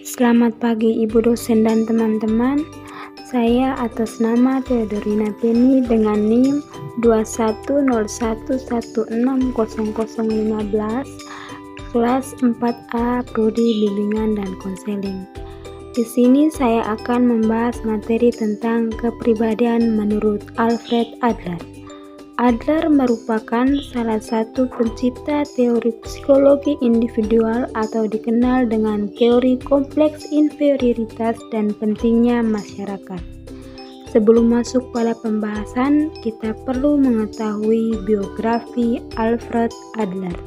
Selamat pagi Ibu dosen dan teman-teman. Saya atas nama Theodorina Penny dengan NIM 21011600015 kelas 4A Prodi Bimbingan dan Konseling. Di sini saya akan membahas materi tentang kepribadian menurut Alfred Adler. Adler merupakan salah satu pencipta teori psikologi individual atau dikenal dengan teori kompleks inferioritas dan pentingnya masyarakat. Sebelum masuk pada pembahasan, kita perlu mengetahui biografi Alfred Adler.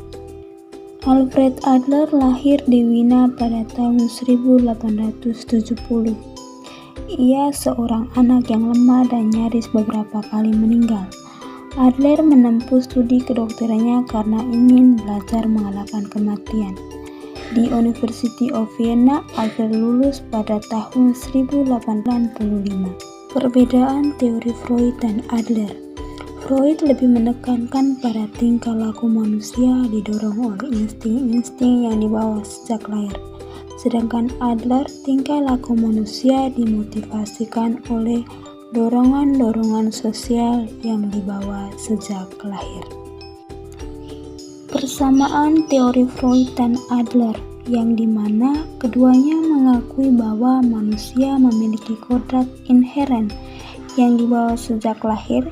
Alfred Adler lahir di Wina pada tahun 1870. Ia seorang anak yang lemah dan nyaris beberapa kali meninggal. Adler menempuh studi kedokterannya karena ingin belajar mengalahkan kematian. Di University of Vienna, Adler lulus pada tahun 1885. Perbedaan teori Freud dan Adler. Freud lebih menekankan pada tingkah laku manusia didorong oleh insting-insting yang dibawa sejak lahir. Sedangkan Adler, tingkah laku manusia dimotivasikan oleh dorongan-dorongan sosial yang dibawa sejak lahir. Persamaan teori Freud dan Adler, yang dimana keduanya mengakui bahwa manusia memiliki kodrat inheren yang dibawa sejak lahir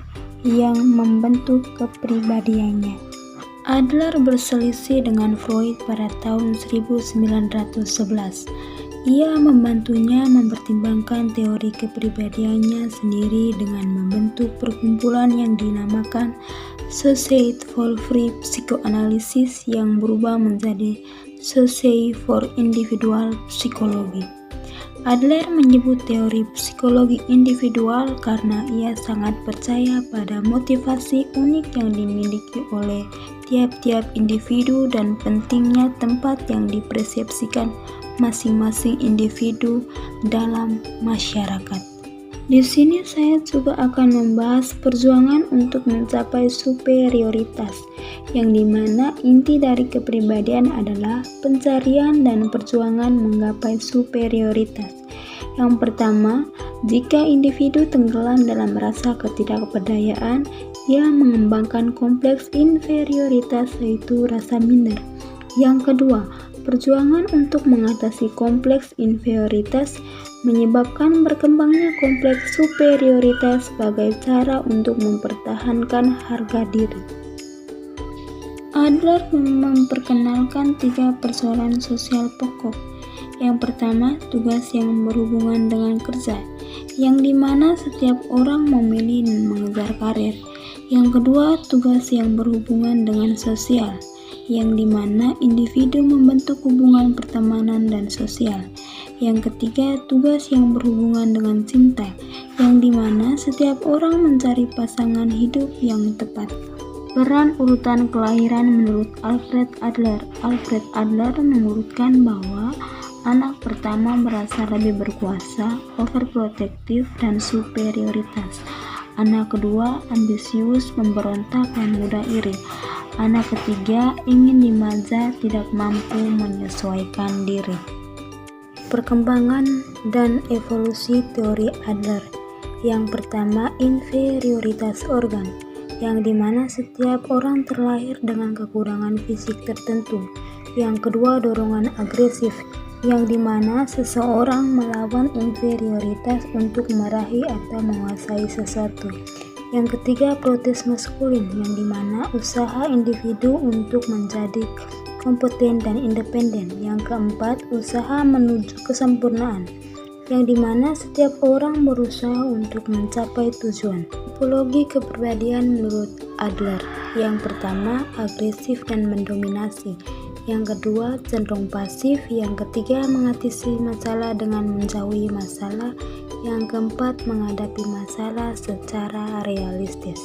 yang membentuk kepribadiannya. Adler berselisih dengan Freud pada tahun 1911. Ia membantunya mempertimbangkan teori kepribadiannya sendiri dengan membentuk perkumpulan yang dinamakan Society for Free Psychoanalysis yang berubah menjadi Society for Individual Psychology. Adler menyebut teori psikologi individual karena ia sangat percaya pada motivasi unik yang dimiliki oleh tiap-tiap individu dan pentingnya tempat yang dipersepsikan masing-masing individu dalam masyarakat. Di sini saya juga akan membahas perjuangan untuk mencapai superioritas, yang dimana inti dari kepribadian adalah pencarian dan perjuangan menggapai superioritas. Yang pertama, jika individu tenggelam dalam rasa ketidakberdayaan, ia mengembangkan kompleks inferioritas yaitu rasa minder. Yang kedua, perjuangan untuk mengatasi kompleks inferioritas menyebabkan berkembangnya kompleks superioritas sebagai cara untuk mempertahankan harga diri. Adler memperkenalkan 3 persoalan sosial pokok. Yang pertama, tugas yang berhubungan dengan kerja, yang dimana setiap orang memilih dan mengejar karir. Yang kedua, tugas yang berhubungan dengan sosial, yang dimana individu membentuk hubungan pertemanan dan sosial. Yang ketiga, tugas yang berhubungan dengan cinta, yang dimana setiap orang mencari pasangan hidup yang tepat. Peran urutan kelahiran menurut Alfred Adler. Alfred Adler mengurutkan bahwa anak pertama merasa lebih berkuasa, overprotective, dan superioritas. Anak kedua ambisius, memberontak, dan mudah iri. Anak ketiga ingin dimanja, tidak mampu menyesuaikan diri. Perkembangan dan evolusi teori Adler. Yang pertama, inferioritas organ, yang dimana setiap orang terlahir dengan kekurangan fisik tertentu. Yang kedua, dorongan agresif, yang dimana seseorang melawan inferioritas untuk meraih atau menguasai sesuatu. Yang ketiga, protes maskulin, yang dimana usaha individu untuk menjadi kompeten dan independen. Yang keempat, usaha menuju kesempurnaan, yang dimana setiap orang berusaha untuk mencapai tujuan. Tipologi kepribadian menurut Adler. Yang pertama, agresif dan mendominasi. Yang kedua, cenderung pasif. Yang ketiga, mengatasi masalah dengan menjauhi masalah. Yang keempat, menghadapi masalah secara realistis.